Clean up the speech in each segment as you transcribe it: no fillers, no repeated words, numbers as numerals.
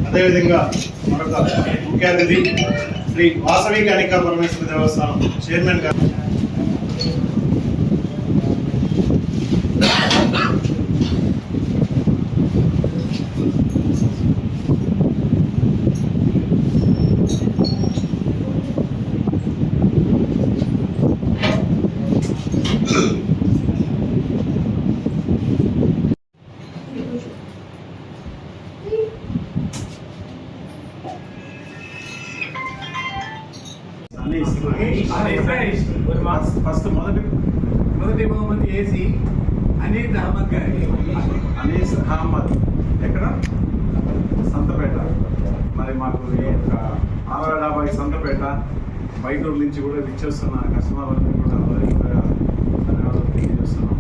అదేవిధంగా మరొక ముఖ్య అతిథి శ్రీ వాసవి కనికా పరమేశ్వర దేవస్థానం చైర్మన్ గారు ఫస్ట్ మొదటి బహుమతి ఏసీ అనీస్ అహ్మద్ గారి. అనీస్ అహ్మద్ ఎక్కడ? సంతపేట. మరి మాకు 650 సంతపేట బయటూరు నుంచి కూడా విచ్చేస్తున్న కస్టమర్లని కూడా అందరికీ కూడా ధన్యవాదాలు తెలియజేస్తున్నాం.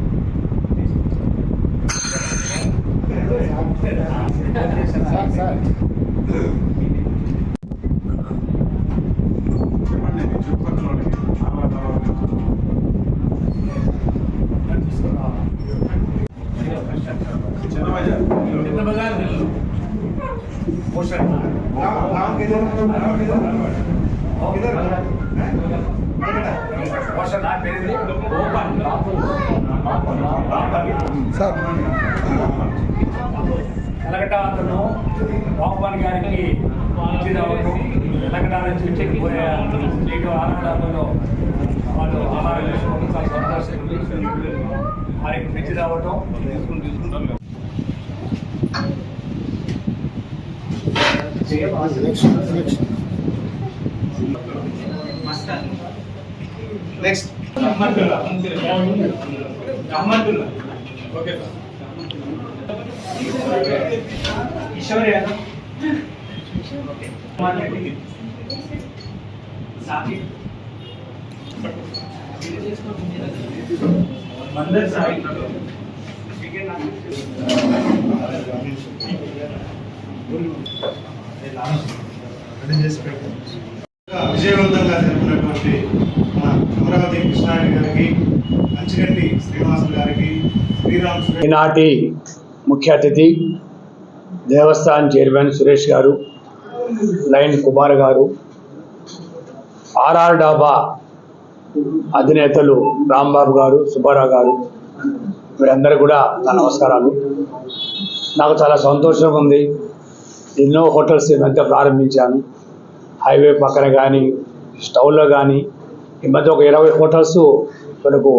ఎలగట అతను వామపాన్ గారికి ఇచ్చినప్పుడు ఎలగట నుంచి చెక్కిపోయే స్ట్రీట్ ఆనందంలో వాళ్ళు ఆహారం చేసుకోవడం చాలా సంతోషం. వారికి ఫ్రిడ్జ్ రావటం తీసుకుంటాం. నెక్స్ట్ ఓకే ఈశ్వర్ యాదవ్ మందర్ సాయి విజయవంతంగా జరుపుకున్నటువంటి మన అమరావతి కృష్ణారెడ్డి గారికి, అంచిగంటి శ్రీనివాసులు గారికి, శ్రీరామ్ ఈనాటి ముఖ్య అతిథి దేవస్థానం చైర్మన్ సురేష్ గారు, లైన్ కుమార్ గారు, ఆర్ఆర్ డాబా అధినేతలు రాంబాబు గారు, సుబ్బారావు గారు, వీరందరూ కూడా నా నమస్కారాలు. నాకు చాలా సంతోషంగా ఉంది. ఎన్నో హోటల్స్ మధ్య ప్రారంభించాను. హైవే పక్కన కానీ, స్టౌల్లో కానీ, ఈ మధ్య ఒక 20 హోటల్స్ వరకు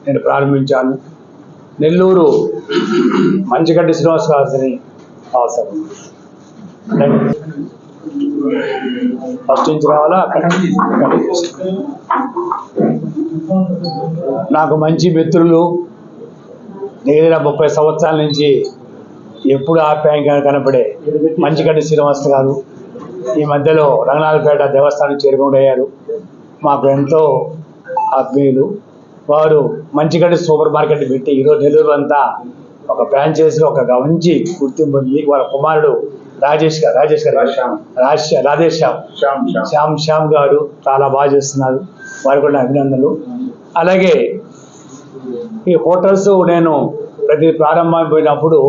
నేను ప్రారంభించాను. నెల్లూరు మంచిగడ్డి శ్రీనివాస గారిని అవసరం ఫస్ట్ నుంచి రావాలా. నాకు మంచి మిత్రులు, దగ్గర 30 సంవత్సరాల నుంచి ఎప్పుడు ఆప్యాయంగా కనపడే మంచిగడ్డి శ్రీనివాస గారు ఈ మధ్యలో రంగనాథపేట దేవస్థానం చేరుకుంటయ్యారు. మాకు ఎంతో ఆత్మీయులు. వారు మంచిగడ్డి సూపర్ మార్కెట్ పెట్టి ఈరోజు నెల్లూరు అంతా ఒక ఫ్రాంచైజీగా ఒక మంచి గుర్తింపు ఉంది. వాళ్ళ కుమారుడు శ్యామ్ గారు చాలా బాగా చేస్తున్నారు. వారు కూడా అభినందనలు. అలాగే ఈ హోటల్స్ నేను ప్రతి ప్రారంభమైపోయినప్పుడు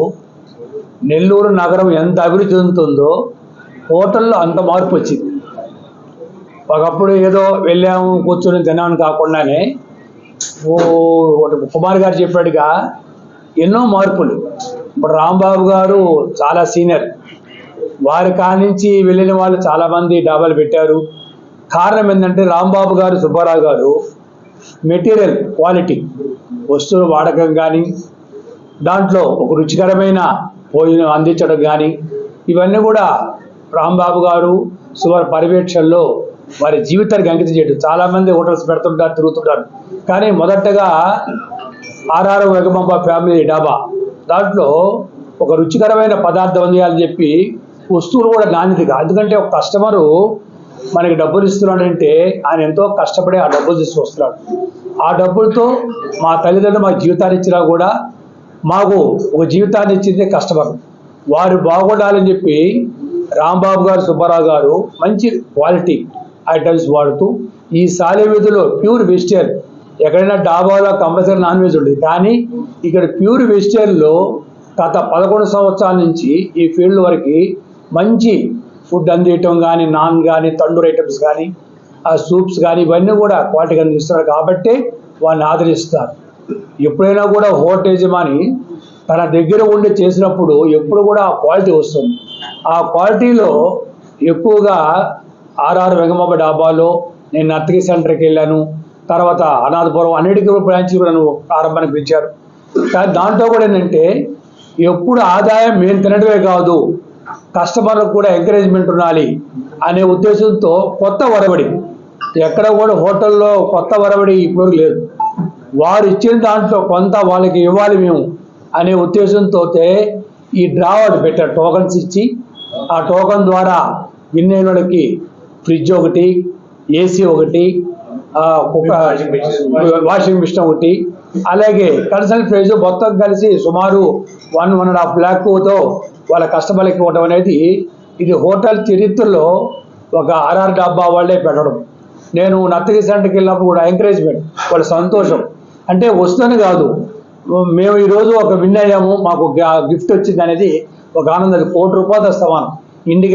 నెల్లూరు నగరం ఎంత అభివృద్ధి చెందుతుందో హోటల్లో అంత మార్పు వచ్చింది. ఒకప్పుడు ఏదో వెళ్ళాము కూర్చొని తినామని కాకుండానే కుమార్ గారు చెప్పాడుగా ఎన్నో మార్పులు. ఇప్పుడు రాంబాబు గారు చాలా సీనియర్, వారి కానించి వెళ్ళిన వాళ్ళు చాలామంది డాబాలు పెట్టారు. కారణం ఏంటంటే రాంబాబు గారు, సుబ్బారావు గారు మెటీరియల్ క్వాలిటీ, వస్తువుల వాడకం కానీ, దాంట్లో ఒక రుచికరమైన భోజనం అందించడం కానీ, ఇవన్నీ కూడా రాంబాబు గారు సుమారు పర్యవేక్షణలో వారి జీవితానికి అంకితం చేయడం. చాలామంది హోటల్స్ పెడుతుంటారు, తిరుగుతుంటారు. కానీ మొదటగా ఆర్ఆర్ వెగమాంబ ఫ్యామిలీ డాబా. దాంట్లో ఒక రుచికరమైన పదార్థం ఉంది అని చెప్పి వస్తువులు కూడా నాణ్యతగా, ఎందుకంటే ఒక కస్టమరు మనకి డబ్బులు ఇస్తున్నాడంటే ఆయన ఎంతో కష్టపడి ఆ డబ్బులు తీసుకొస్తున్నాడు. ఆ డబ్బులతో మా తల్లిదండ్రులు మాకు జీవితాన్ని ఇచ్చినా కూడా మాకు ఒక జీవితాన్ని ఇచ్చిందే కస్టమర్. వారు బాగుండాలని చెప్పి రాంబాబు గారు, సుబ్బారావు గారు మంచి క్వాలిటీ ఐటమ్స్ వాడుతూ ఈ సాలె వీధిలో ప్యూర్ వెజిటేరియన్, ఎక్కడైనా డాబాలో కంపల్సరీ నాన్ వెజ్ ఉండేది, కానీ ఇక్కడ ప్యూర్ వెజిటేరియన్లో గత 11 సంవత్సరాల నుంచి ఈ ఫీల్డ్ వరకు మంచి ఫుడ్ అందించడం కానీ, నాన్ కానీ, తండూరి ఐటమ్స్ కానీ, ఆ సూప్స్ కానీ ఇవన్నీ కూడా క్వాలిటీగా అందిస్తున్నారు కాబట్టి వాళ్ళని ఆదరిస్తారు. ఎప్పుడైనా కూడా హోటల్ యజమాని తన దగ్గర ఉండి చేసినప్పుడు ఎప్పుడు కూడా ఆ క్వాలిటీ వస్తుంది. ఆ క్వాలిటీలో ఎక్కువగా ఆర్ఆర్ వెంగమాంబ డాబాలో నేను నర్తకి సెంటర్కి వెళ్ళాను, తర్వాత అనాథపురం అన్నిటికీ బ్రాంచ్ కూడా నన్ను ప్రారంభానికి పిలిచారు. కానీ దాంట్లో కూడా ఏంటంటే ఎప్పుడు ఆదాయం మేము తినడమే కాదు, కస్టమర్లకు కూడా ఎంకరేజ్మెంట్ ఉండాలి అనే ఉద్దేశంతో కొత్త వరబడి, ఎక్కడ కూడా హోటల్లో కొత్త వరబడి ఇప్పుడు లేదు, వారు ఇచ్చిన దాంట్లో కొంత వాళ్ళకి ఇవ్వాలి మేము అనే ఉద్దేశంతో ఈ డ్రా ఒకటి పెట్టారు. టోకన్స్ ఇచ్చి ఆ టోకన్ ద్వారా విన్ అయిన వాళ్ళకి ఫ్రిడ్జ్ ఒకటి, ఏసీ ఒకటి, వాషింగ్ మిషన్ ఒకటి, అలాగే కన్సల్ట్ ప్రైజ్ మొత్తం కలిసి సుమారు 1.5 lakతో వాళ్ళ కస్టమర్లకి ఇవ్వడం అనేది ఇది హోటల్ చరిత్రలో ఒక ఆర్ఆర్ డాబా వాళ్ళే పెట్టడం. నేను నర్తకి సెంటర్కి వెళ్ళినప్పుడు కూడా ఎంకరేజ్మెంట్, వాళ్ళ సంతోషం. అంటే వస్తుందని కాదు, మేము ఈరోజు ఒక విన్ అయ్యాము, మాకు గిఫ్ట్ వచ్చింది అనేది ఒక ఆనందం. 1 కోటి రూపాయలతో సమానం. ఇంటికి